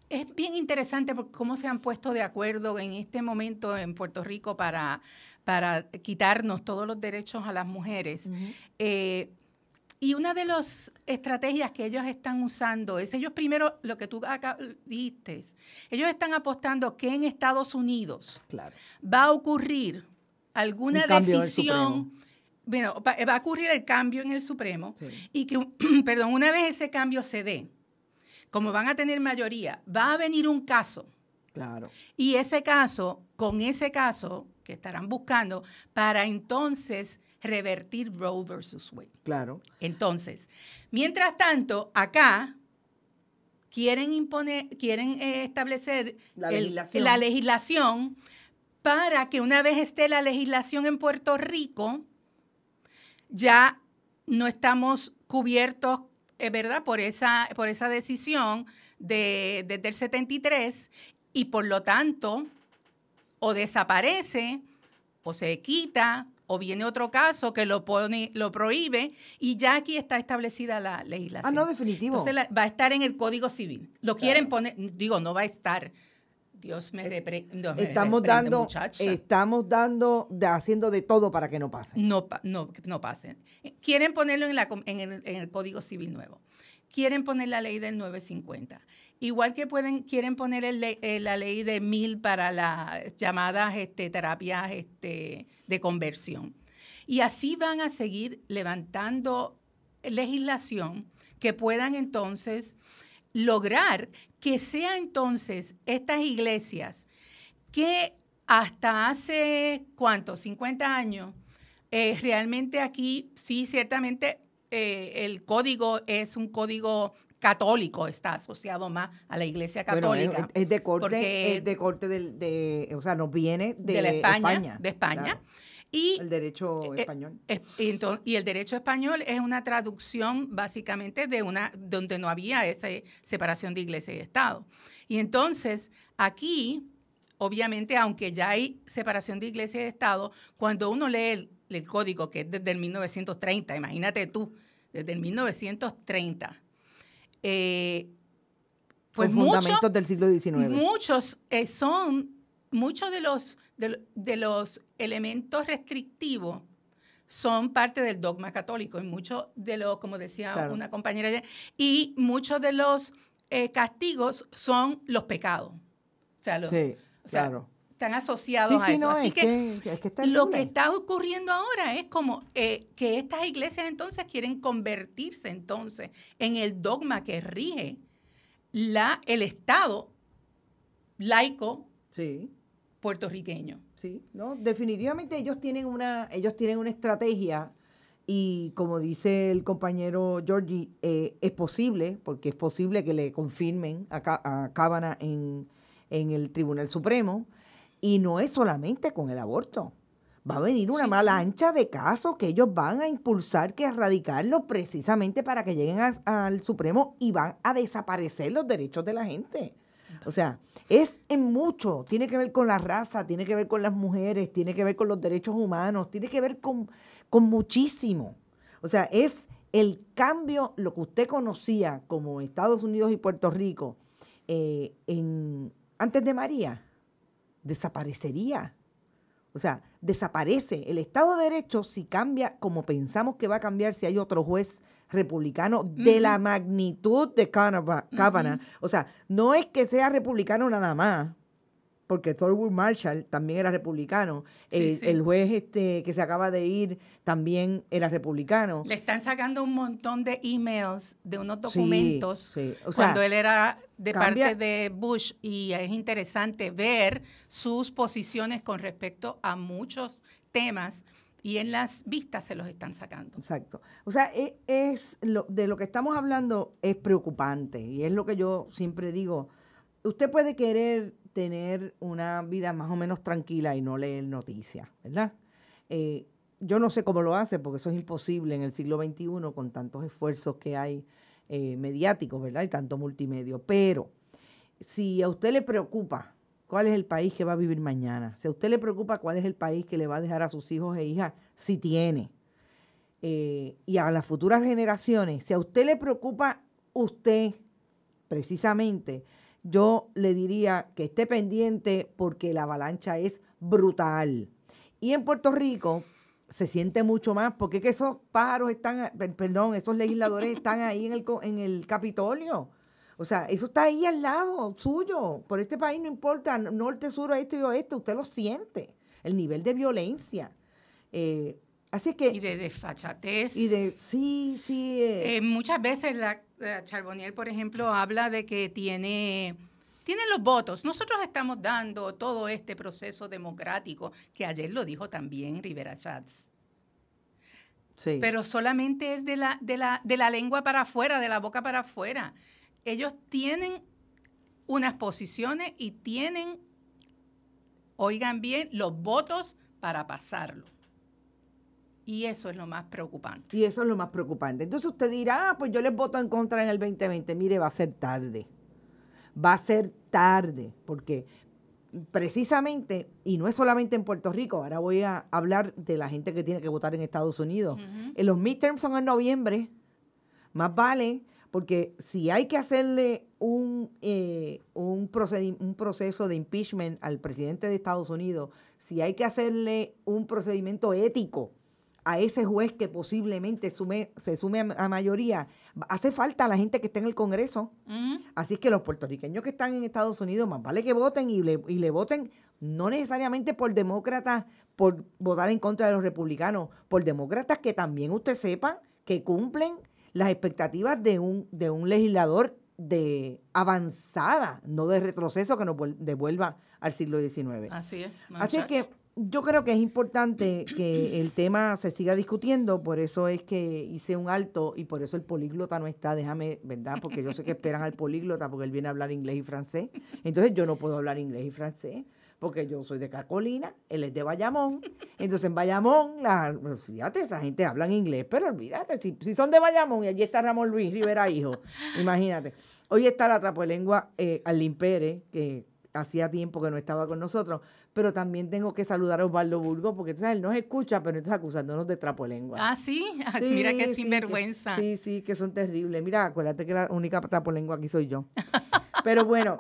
es bien interesante porque cómo se han puesto de acuerdo en este momento en Puerto Rico para quitarnos todos los derechos a las mujeres. Y una de las estrategias que ellos están usando es, ellos primero, lo que tú acá dijiste, ellos están apostando que en Estados Unidos va a ocurrir alguna decisión. Bueno, va a ocurrir el cambio en el Supremo y que, una vez ese cambio se dé, como van a tener mayoría, va a venir un caso. Claro. Y con ese caso que estarán buscando para entonces revertir Roe versus Wade. Claro. Entonces, mientras tanto, acá quieren establecer la legislación para que una vez esté la legislación en Puerto Rico, ya no estamos cubiertos, ¿verdad?, por esa decisión desde el 73, y por lo tanto o desaparece o se quita o viene otro caso que lo prohíbe, y ya aquí está establecida la legislación. No, definitivo. Entonces va a estar en el Código Civil. Lo quieren poner, no va a estar. Dios me reprenda. Estamos haciendo de todo para que no pase. No pase. Quieren ponerlo en el Código Civil nuevo. Quieren poner la ley del 950. Igual que quieren poner la ley de 1000 para las llamadas terapias de conversión. Y así van a seguir levantando legislación que puedan entonces lograr que sea entonces estas iglesias que hasta hace, ¿cuánto? 50 años, realmente aquí sí, ciertamente el código es un código católico, está asociado más a la iglesia católica. Bueno, es de corte, o sea, nos viene de España. De España. Claro. Y el derecho español. Y el derecho español es una traducción básicamente donde no había esa separación de iglesia y Estado. Y entonces aquí, obviamente, aunque ya hay separación de iglesia y Estado, cuando uno lee el código, que es desde el 1930, imagínate tú, desde el 1930, pues fundamentos del siglo XIX. Muchos de los elementos restrictivos son parte del dogma católico, y muchos de los, como decía una compañera ayer, y muchos de los castigos son los pecados. O sea, están asociados a eso. Así que lo que está ocurriendo ahora es como que estas iglesias entonces quieren convertirse entonces en el dogma que rige el Estado laico puertorriqueño. Sí, no, definitivamente ellos tienen una estrategia, y como dice el compañero Georgie, es posible, porque es posible que le confirmen a Kavanaugh en el Tribunal Supremo, Y no es solamente con el aborto. Va a venir una avalancha de casos que ellos van a impulsar, que erradicarlo precisamente para que lleguen al Supremo y van a desaparecer los derechos de la gente. O sea, es en mucho. Tiene que ver con la raza, tiene que ver con las mujeres, tiene que ver con los derechos humanos, tiene que ver con muchísimo. O sea, es el cambio, lo que usted conocía como Estados Unidos y Puerto Rico antes de María, desaparecería. O sea, desaparece. El Estado de Derecho, si cambia como pensamos que va a cambiar si hay otro juez republicano de la magnitud de Kavanaugh. O sea, no es que sea republicano nada más, porque Thurgood Marshall también era republicano. El juez que se acaba de ir también era republicano. Le están sacando un montón de emails de unos documentos O sea, cuando él era de parte de Bush, y es interesante ver sus posiciones con respecto a muchos temas, y en las vistas se los están sacando. Exacto. O sea, de lo que estamos hablando es preocupante, y es lo que yo siempre digo. Usted puede querer tener una vida más o menos tranquila y no leer noticias, ¿verdad? Yo no sé cómo lo hace, porque eso es imposible en el siglo XXI con tantos esfuerzos que hay mediáticos, ¿verdad? Y tanto multimedia. Pero si a usted le preocupa cuál es el país que va a vivir mañana, si a usted le preocupa cuál es el país que le va a dejar a sus hijos e hijas, si tiene, y a las futuras generaciones, si a usted le preocupa usted precisamente, yo le diría que esté pendiente, porque la avalancha es brutal. Y en Puerto Rico se siente mucho más, porque es que esos pájaros esos legisladores están ahí en el Capitolio. O sea, eso está ahí al lado suyo. Por este país no importa, norte, sur, este y oeste, usted lo siente. El nivel de violencia. Así que... Y de desfachatez. Y de, sí. Muchas veces la Charbonnier, por ejemplo, habla de que tienen los votos. Nosotros estamos dando todo este proceso democrático, que ayer lo dijo también Rivera Schatz. Sí. Pero solamente es de la lengua para afuera, de la boca para afuera. Ellos tienen unas posiciones y tienen, oigan bien, los votos para pasarlo. Y eso es lo más preocupante. Entonces usted dirá, pues yo les voto en contra en el 2020. Mire, va a ser tarde. Porque precisamente, y no es solamente en Puerto Rico, ahora voy a hablar de la gente que tiene que votar en Estados Unidos. Los midterms son en noviembre. Más vale, porque si hay que hacerle un proceso de impeachment al presidente de Estados Unidos, si hay que hacerle un procedimiento ético a ese juez que posiblemente se sume a mayoría, hace falta la gente que esté en el Congreso. Así que los puertorriqueños que están en Estados Unidos, más vale que voten y le voten, no necesariamente por demócratas, por votar en contra de los republicanos, por demócratas que también usted sepa que cumplen las expectativas de un legislador de avanzada, no de retroceso, que nos devuelva al siglo XIX. Así es. Así que yo creo que es importante que el tema se siga discutiendo, por eso es que hice un alto y por eso el políglota no está, ¿verdad? Porque yo sé que esperan al políglota porque él viene a hablar inglés y francés. Entonces yo no puedo hablar inglés y francés porque yo soy de Carolina, él es de Bayamón. Entonces en Bayamón, fíjate, esa gente habla inglés, pero olvídate, si son de Bayamón y allí está Ramón Luis Rivera, hijo, imagínate. Hoy está la trapolengua Arlín Pérez, que hacía tiempo que no estaba con nosotros, pero también tengo que saludar a Osvaldo Burgos, porque él nos escucha, pero está acusándonos de trapolengua. Ah, ¿sí? Mira qué sinvergüenza. Sí, que son terribles. Mira, acuérdate que la única trapolengua aquí soy yo. Pero bueno,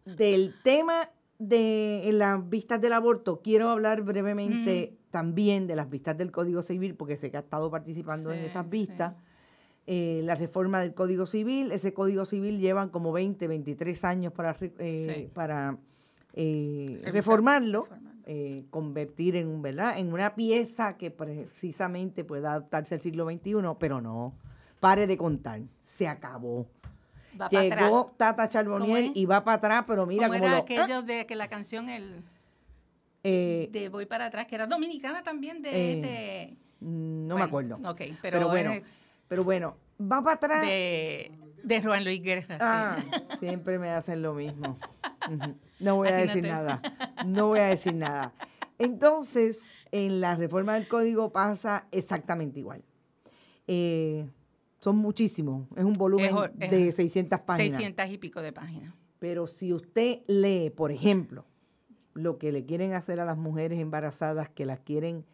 del tema de las vistas del aborto, quiero hablar brevemente también de las vistas del Código Civil, porque sé que ha estado participando en esas vistas. La reforma del Código Civil, ese Código Civil llevan como 23 años para reformarlo, convertir en una pieza que precisamente pueda adaptarse al siglo XXI, pero no, pare de contar, se acabó. Llegó Tata Charbonnier y va para atrás, pero mira cómo era aquello de que la canción de Voy para atrás, que era dominicana también no me acuerdo. Okay, pero bueno, va para atrás. De Juan Luis Guerra. Siempre me hacen lo mismo. No voy a Aquí no decir te- nada. No voy a decir nada. Entonces, en la reforma del código pasa exactamente igual. Son muchísimos. Es un volumen de 600 páginas. 600 y pico de páginas. Pero si usted lee, por ejemplo, lo que le quieren hacer a las mujeres embarazadas, que las quieren,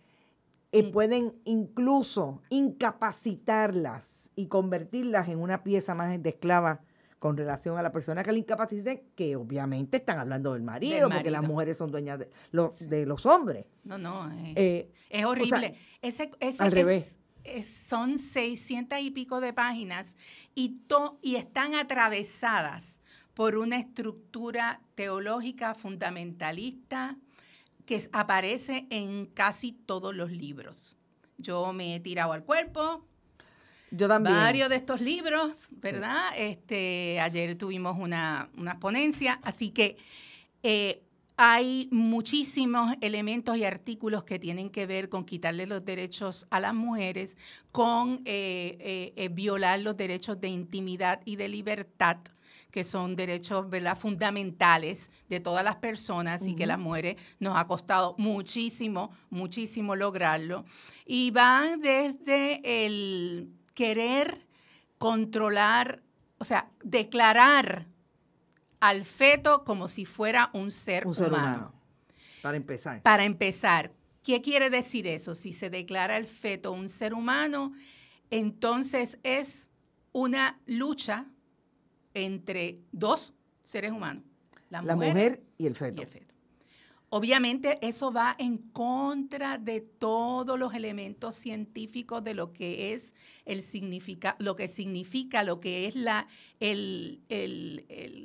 pueden incluso incapacitarlas y convertirlas en una pieza más de esclava con relación a la persona que la incapacite, que obviamente están hablando del marido, porque las mujeres son dueñas de los hombres. No, es horrible. O sea, al revés. Son 600 y pico de páginas y están atravesadas por una estructura teológica fundamentalista que aparece en casi todos los libros. Yo me he tirado al cuerpo. Yo también. Varios de estos libros, ¿verdad? Sí. Ayer tuvimos una ponencia, así que hay muchísimos elementos y artículos que tienen que ver con quitarle los derechos a las mujeres, con violar los derechos de intimidad y de libertad, que son derechos, ¿verdad?, fundamentales de todas las personas y que las mujeres nos ha costado muchísimo, muchísimo lograrlo. Y van desde el querer controlar, o sea, declarar al feto como si fuera un ser humano. Para empezar. Para empezar, ¿qué quiere decir eso? Si se declara el feto un ser humano, entonces es una lucha entre dos seres humanos, la mujer y el feto. Obviamente eso va en contra de todos los elementos científicos de lo que es lo que significa, lo que es la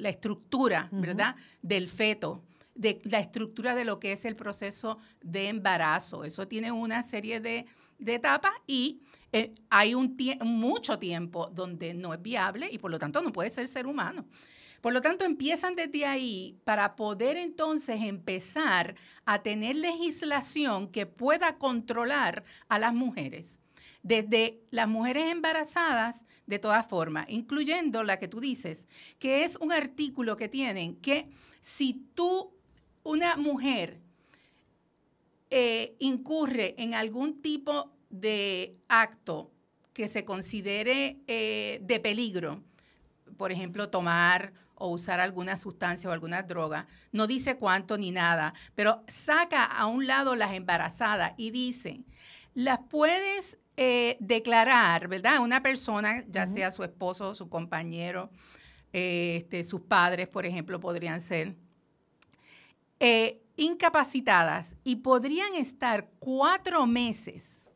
estructura, ¿verdad?, del feto, de la estructura de lo que es el proceso de embarazo. Eso tiene una serie de etapas y hay mucho tiempo donde no es viable y por lo tanto no puede ser humano. Por lo tanto, empiezan desde ahí para poder entonces empezar a tener legislación que pueda controlar a las mujeres. Desde las mujeres embarazadas, de todas formas, incluyendo la que tú dices, que es un artículo que tienen que si una mujer, incurre en algún tipo de acto que se considere de peligro, por ejemplo, tomar o usar alguna sustancia o alguna droga, no dice cuánto ni nada, pero saca a un lado las embarazadas y dice, las puedes declarar, ¿verdad? Una persona, ya sea su esposo, su compañero, sus padres, por ejemplo, podrían ser incapacitadas y podrían estar 4 meses,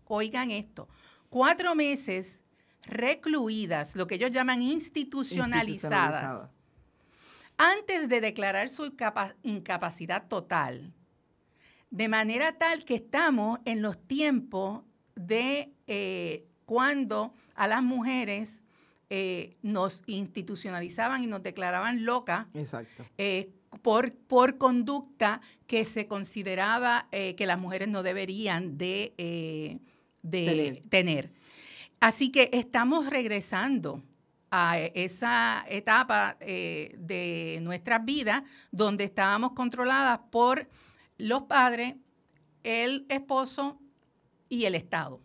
oigan esto, 4 meses recluidas, lo que ellos llaman institucionalizadas, antes de declarar su incapacidad total, de manera tal que estamos en los tiempos de cuando a las mujeres nos institucionalizaban y nos declaraban locas. Exacto. Por conducta que se consideraba que las mujeres no deberían de tener. Así que estamos regresando a esa etapa de nuestras vidas donde estábamos controladas por los padres, el esposo y el Estado.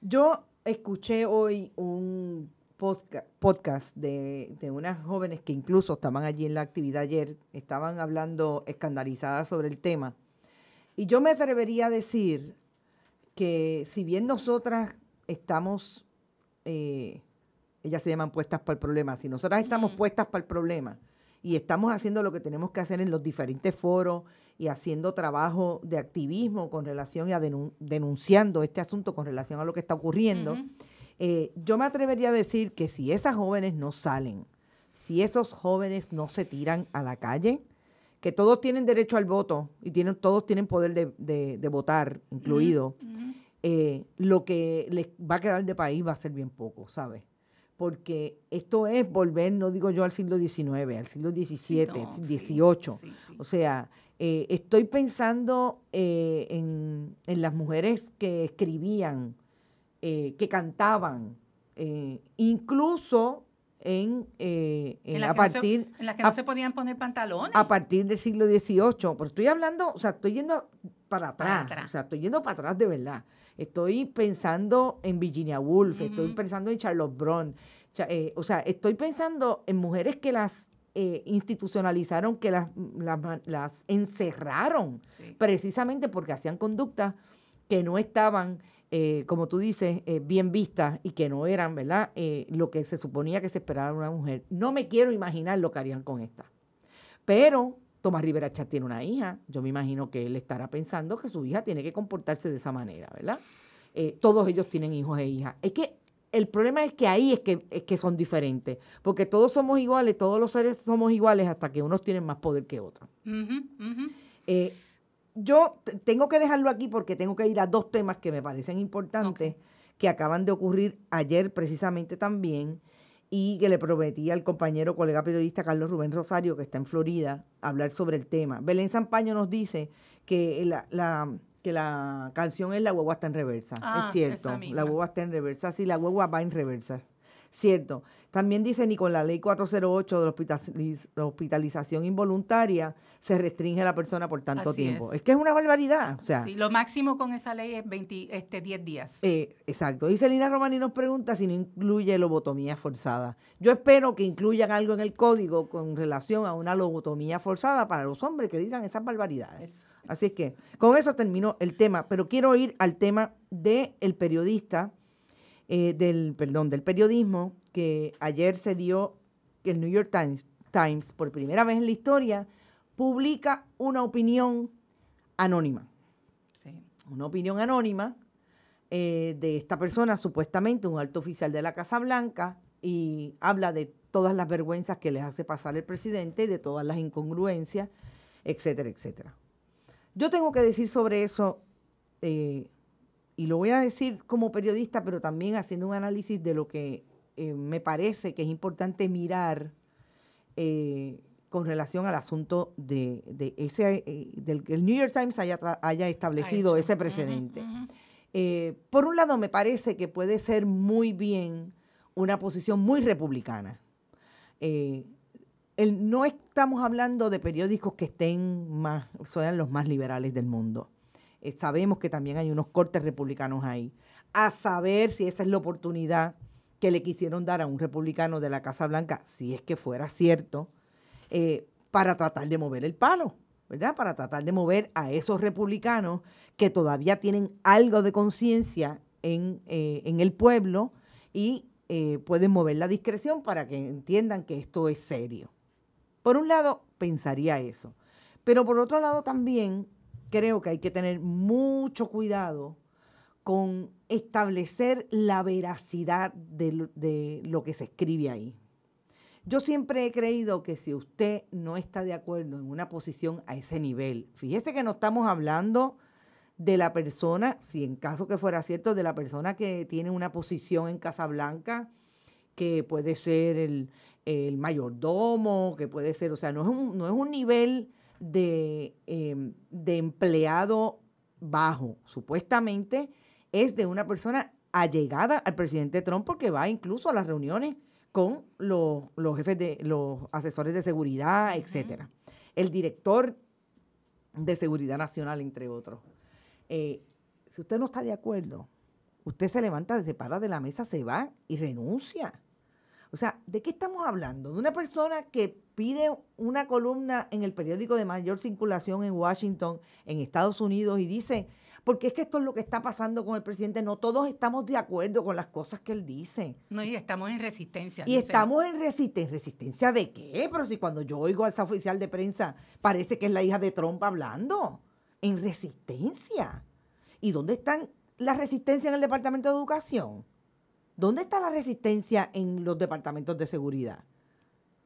Yo escuché hoy un podcast de unas jóvenes que incluso estaban allí en la actividad ayer, estaban hablando escandalizadas sobre el tema. Y yo me atrevería a decir que si bien nosotras estamos, ellas se llaman puestas para el problema, si nosotras estamos puestas para el problema y estamos haciendo lo que tenemos que hacer en los diferentes foros y haciendo trabajo de activismo con relación a denunciando este asunto con relación a lo que está ocurriendo, yo me atrevería a decir que si esas jóvenes no salen, si esos jóvenes no se tiran a la calle, que todos tienen derecho al voto y todos tienen poder de votar, incluido, lo que les va a quedar de país va a ser bien poco, ¿sabes? Porque esto es volver, no digo yo al siglo XIX, al siglo XVII, XVIII. Sí. O sea, estoy pensando en las mujeres que escribían, que cantaban, incluso en las a que partir en las que no se podían poner pantalones. a partir del siglo XVIII. Pero estoy hablando, o sea, estoy yendo para atrás. O sea, estoy yendo para atrás de verdad. Estoy pensando en Virginia Woolf, estoy pensando en Charlotte Brontë. O sea, estoy pensando en mujeres que las institucionalizaron, que las encerraron, precisamente porque hacían conductas que no estaban, como tú dices, bien vistas y que no eran, ¿verdad?, lo que se suponía que se esperaba de una mujer. No me quiero imaginar lo que harían con esta. Pero Tomás Rivera Chatz tiene una hija. Yo me imagino que él estará pensando que su hija tiene que comportarse de esa manera, ¿verdad? Todos ellos tienen hijos e hijas. Es que el problema es que ahí es que son diferentes, porque todos somos iguales, todos los seres somos iguales hasta que unos tienen más poder que otros. Yo tengo que dejarlo aquí porque tengo que ir a dos temas que me parecen importantes, que acaban de ocurrir ayer precisamente también, y que le prometí al compañero, colega periodista Carlos Rubén Rosario, que está en Florida, hablar sobre el tema. Belén Sampaño nos dice que la canción es La Guagua está en reversa. Es cierto, La Guagua está en reversa. Sí, la guagua va en reversa. Cierto. También dice, ni con la ley 408 de la hospitalización involuntaria se restringe a la persona por tanto tiempo. Es que es una barbaridad. O sea, sí, lo máximo con esa ley es 10 días. Exacto. Y Celina Romani nos pregunta si no incluye lobotomía forzada. Yo espero que incluyan algo en el código con relación a una lobotomía forzada para los hombres que digan esas barbaridades. Así es que con eso termino el tema, pero quiero ir al tema del periodista, del periodismo, que ayer se dio, el New York Times, por primera vez en la historia, publica una opinión anónima. Sí. Una opinión anónima de esta persona, supuestamente un alto oficial de la Casa Blanca, y habla de todas las vergüenzas que les hace pasar el presidente, de todas las incongruencias, etcétera, etcétera. Yo tengo que decir sobre eso, y lo voy a decir como periodista, pero también haciendo un análisis de lo que me parece que es importante mirar con relación al asunto del que el New York Times haya establecido ese precedente. Por un lado, me parece que puede ser muy bien una posición muy republicana. No estamos hablando de periódicos que sean los más liberales del mundo. Sabemos que también hay unos cortes republicanos ahí. A saber si esa es la oportunidad que le quisieron dar a un republicano de la Casa Blanca, si es que fuera cierto, para tratar de mover el palo, ¿verdad? Para tratar de mover a esos republicanos que todavía tienen algo de conciencia en el pueblo y pueden mover la discreción para que entiendan que esto es serio. Por un lado, pensaría eso. Pero por otro lado también creo que hay que tener mucho cuidado con establecer la veracidad de lo que se escribe ahí. Yo siempre he creído que si usted no está de acuerdo en una posición a ese nivel, fíjese que no estamos hablando de la persona, si en caso que fuera cierto, de la persona que tiene una posición en Casa Blanca, que puede ser el mayordomo, que puede ser, o sea, no es un nivel de empleado bajo. Supuestamente es de una persona allegada al presidente Trump porque va incluso a las reuniones con los jefes de los asesores de seguridad, etcétera. El director de Seguridad Nacional, entre otros. Si usted no está de acuerdo, usted se levanta, se para de la mesa, se va y renuncia. O sea, ¿de qué estamos hablando? De una persona que pide una columna en el periódico de mayor circulación en Washington, en Estados Unidos, y dice, porque es que esto es lo que está pasando con el presidente, no todos estamos de acuerdo con las cosas que él dice. No, y estamos en resistencia. Y estamos en resistencia. ¿Resistencia de qué? Pero si cuando yo oigo a esa oficial de prensa, parece que es la hija de Trump hablando. En resistencia. ¿Y dónde están las resistencias en el Departamento de Educación? ¿Dónde está la resistencia en los departamentos de seguridad?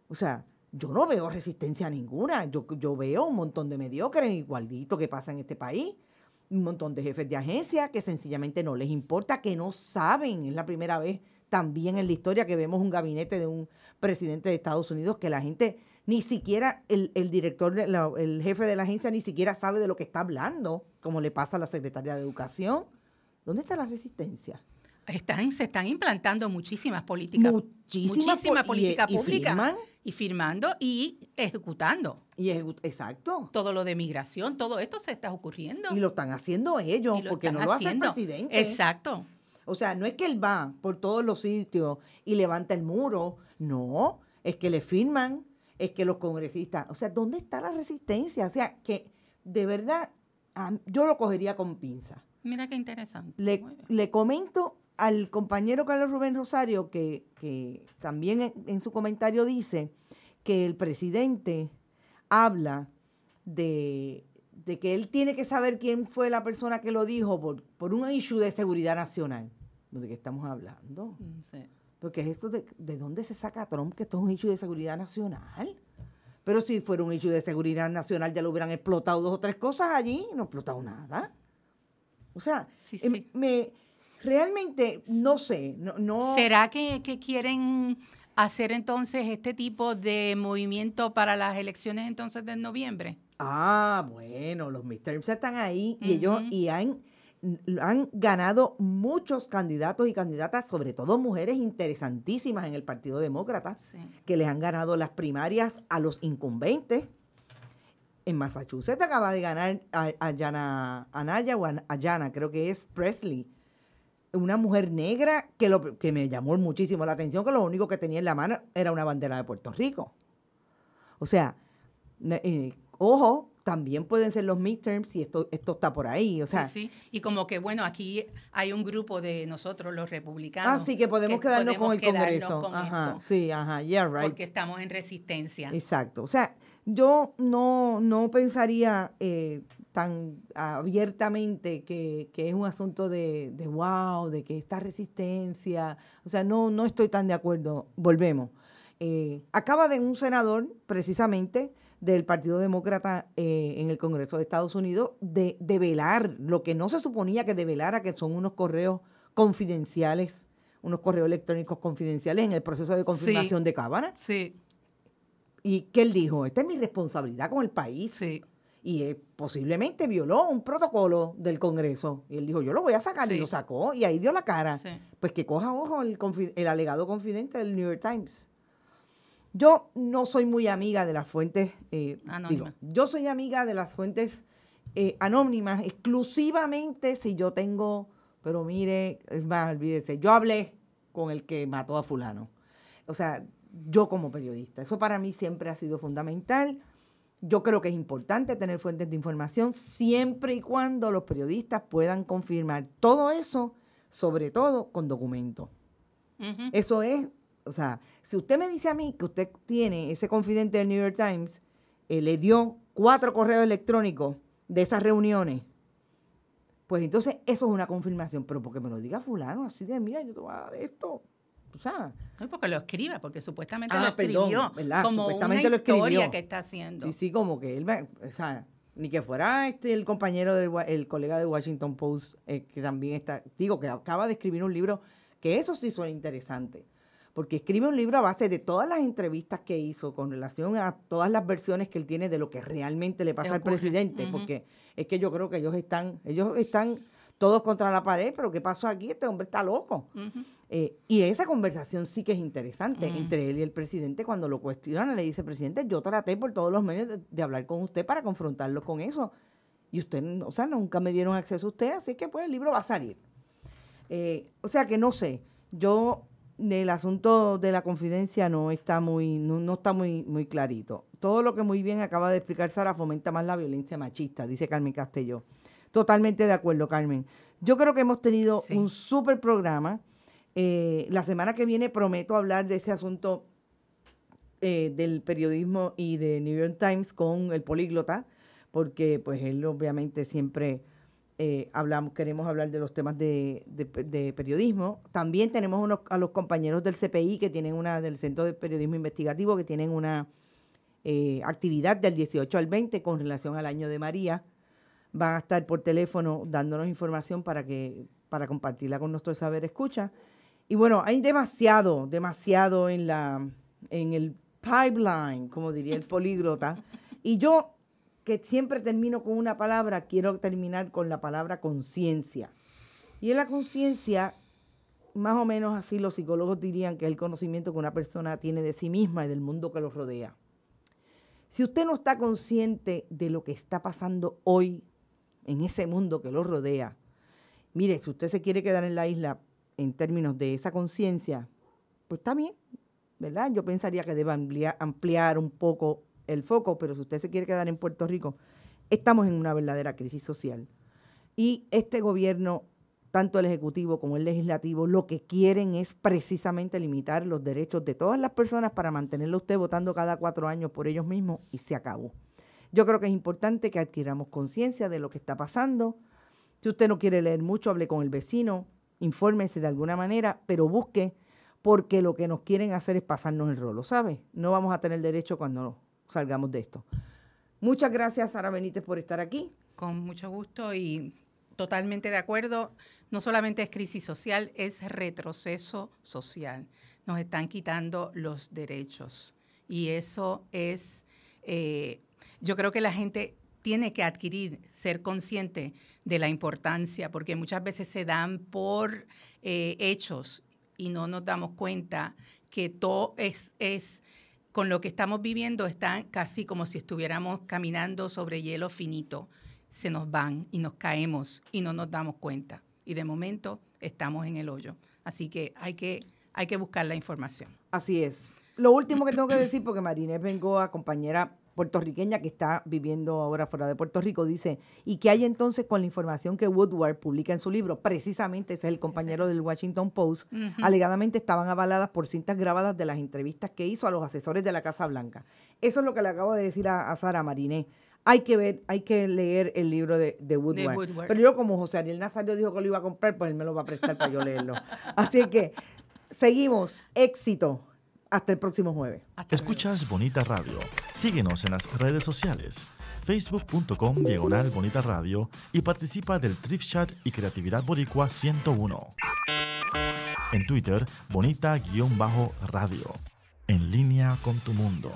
O sea, yo no veo resistencia ninguna. Yo veo un montón de mediocres, igualito que pasa en este país. Un montón de jefes de agencia que sencillamente no les importa, que no saben. Es la primera vez también en la historia que vemos un gabinete de un presidente de Estados Unidos que la gente, ni siquiera el director, el jefe de la agencia ni siquiera sabe de lo que está hablando, como le pasa a la secretaria de Educación. ¿Dónde está la resistencia? Se están implantando muchísimas políticas. Muchísima política pública. Y firmando y ejecutando. Exacto. Todo lo de migración, todo esto se está ocurriendo. Y lo están haciendo ellos, porque no lo hace el presidente. Exacto. O sea, no es que él va por todos los sitios y levanta el muro. No, es que le firman, es que los congresistas... O sea, ¿dónde está la resistencia? O sea, que de verdad yo lo cogería con pinza. Mira qué interesante. Le comento al compañero Carlos Rubén Rosario que también en su comentario dice que el presidente habla de que él tiene que saber quién fue la persona que lo dijo por un issue de seguridad nacional. ¿De qué estamos hablando? Sí. Porque es esto de dónde se saca Trump que esto es un issue de seguridad nacional. Pero si fuera un issue de seguridad nacional ya lo hubieran explotado 2 o 3 cosas allí y no ha explotado nada. O sea, realmente no sé. No. ¿Será que quieren hacer entonces este tipo de movimiento para las elecciones entonces de noviembre? Bueno, los midterms están ahí y ellos han ganado muchos candidatos y candidatas, sobre todo mujeres interesantísimas en el Partido Demócrata, que les han ganado las primarias a los incumbentes. En Massachusetts acaba de ganar Ayanna, creo que es Presley, una mujer negra que me llamó muchísimo la atención, que lo único que tenía en la mano era una bandera de Puerto Rico. O sea, ojo, también pueden ser los midterms y esto está por ahí, o sea. Sí. Y como que, bueno, aquí hay un grupo de nosotros, los republicanos. Sí, que podemos quedarnos con el Congreso. Yeah, right. Porque estamos en resistencia. Exacto. O sea, yo no pensaría tan abiertamente que es un asunto de wow, de que esta resistencia. O sea, no estoy tan de acuerdo. Volvemos. Acaba de un senador, precisamente, del Partido Demócrata en el Congreso de Estados Unidos, de develar lo que no se suponía que develara, que son unos correos confidenciales, unos correos electrónicos confidenciales en el proceso de confirmación de Cámara. Sí. Y que él dijo, esta es mi responsabilidad con el país. Sí. Y posiblemente violó un protocolo del Congreso. Y él dijo, yo lo voy a sacar. Y lo sacó. Y ahí dio la cara. Sí. Pues que coja ojo el alegado confidente del New York Times. Yo no soy muy amiga de las fuentes anónimas. Yo soy amiga de las fuentes anónimas exclusivamente si yo tengo, pero mire, es más, olvídese, yo hablé con el que mató a fulano. O sea, yo como periodista. Eso para mí siempre ha sido fundamental. Yo creo que es importante tener fuentes de información siempre y cuando los periodistas puedan confirmar todo eso, sobre todo con documentos. Uh-huh. Eso es. O sea, si usted me dice a mí que usted tiene ese confidente del New York Times, le dio 4 correos electrónicos de esas reuniones, pues entonces eso es una confirmación. Pero porque me lo diga fulano, así de, mira, yo te voy a dar esto. O sea, no, porque lo escriba, porque supuestamente lo escribió. ¿Verdad? Como supuestamente una historia escribió. Que está haciendo. Sí, como que él, o sea, ni que fuera el compañero, el colega del Washington Post, que también está, digo, que acaba de escribir un libro, que eso sí suena interesante. Porque escribe un libro a base de todas las entrevistas que hizo con relación a todas las versiones que él tiene de lo que realmente le pasa al presidente. Uh-huh. Porque es que yo creo que ellos están todos contra la pared, pero ¿qué pasó aquí? Este hombre está loco. Uh-huh. Y esa conversación sí que es interesante entre él y el presidente. Cuando lo cuestionan, le dice, presidente, yo traté por todos los medios de hablar con usted para confrontarlo con eso. Y usted, o sea, nunca me dieron acceso a usted, así que pues el libro va a salir. O sea que no sé, yo... El asunto de la confidencia no está muy clarito. Todo lo que muy bien acaba de explicar Sara fomenta más la violencia machista, dice Carmen Castelló. Totalmente de acuerdo, Carmen. Yo creo que hemos tenido un súper programa. La semana que viene prometo hablar de ese asunto del periodismo y de New York Times con el políglota, porque pues él obviamente siempre... queremos hablar de los temas de periodismo. También tenemos a los compañeros del CPI que tienen del Centro de Periodismo Investigativo, que tienen una actividad del 18 al 20 con relación al Año de María. Van a estar por teléfono dándonos información para compartirla con nuestro saber escucha. Y bueno, hay demasiado en el pipeline, como diría el políglota. Y yo, que siempre termino con una palabra, quiero terminar con la palabra conciencia. Y en la conciencia más o menos así los psicólogos dirían que es el conocimiento que una persona tiene de sí misma y del mundo que los rodea. Si usted no está consciente de lo que está pasando hoy en ese mundo que lo rodea, mire, si usted se quiere quedar en la isla en términos de esa conciencia, pues está bien, ¿verdad? Yo pensaría que debe ampliar un poco el foco, pero si usted se quiere quedar en Puerto Rico, estamos en una verdadera crisis social. Y este gobierno, tanto el Ejecutivo como el Legislativo, lo que quieren es precisamente limitar los derechos de todas las personas para mantenerlo usted votando cada 4 años por ellos mismos y se acabó. Yo creo que es importante que adquiramos conciencia de lo que está pasando. Si usted no quiere leer mucho, hable con el vecino, infórmese de alguna manera, pero busque, porque lo que nos quieren hacer es pasarnos el rolo, ¿sabe? No vamos a tener derecho cuando salgamos de esto. Muchas gracias, Sara Benítez, por estar aquí. Con mucho gusto y totalmente de acuerdo. No solamente es crisis social, es retroceso social. Nos están quitando los derechos. Y eso es, yo creo que la gente tiene que adquirir, ser consciente de la importancia, porque muchas veces se dan por hechos y no nos damos cuenta que todo es con lo que estamos viviendo, está casi como si estuviéramos caminando sobre hielo finito. Se nos van y nos caemos y no nos damos cuenta. Y de momento estamos en el hoyo. Así que hay que buscar la información. Así es. Lo último que tengo que decir, porque Marinés Bengoa, compañera puertorriqueña que está viviendo ahora fuera de Puerto Rico, dice, ¿y qué hay entonces con la información que Woodward publica en su libro? Precisamente ese es el compañero del Washington Post. Alegadamente estaban avaladas por cintas grabadas de las entrevistas que hizo a los asesores de la Casa Blanca. Eso es lo que le acabo de decir a Sara Marinés. Hay que leer el libro de Woodward. Pero yo, como José Ariel Nazario dijo que lo iba a comprar, pues él me lo va a prestar para yo leerlo. Así que seguimos. Éxito. Hasta el próximo jueves. Escuchas Bonita Radio. Síguenos en las redes sociales. Facebook.com/Bonita Radio y participa del Thrift Chat y Creatividad Boricua 101. En Twitter, Bonita-Radio. En línea con tu mundo.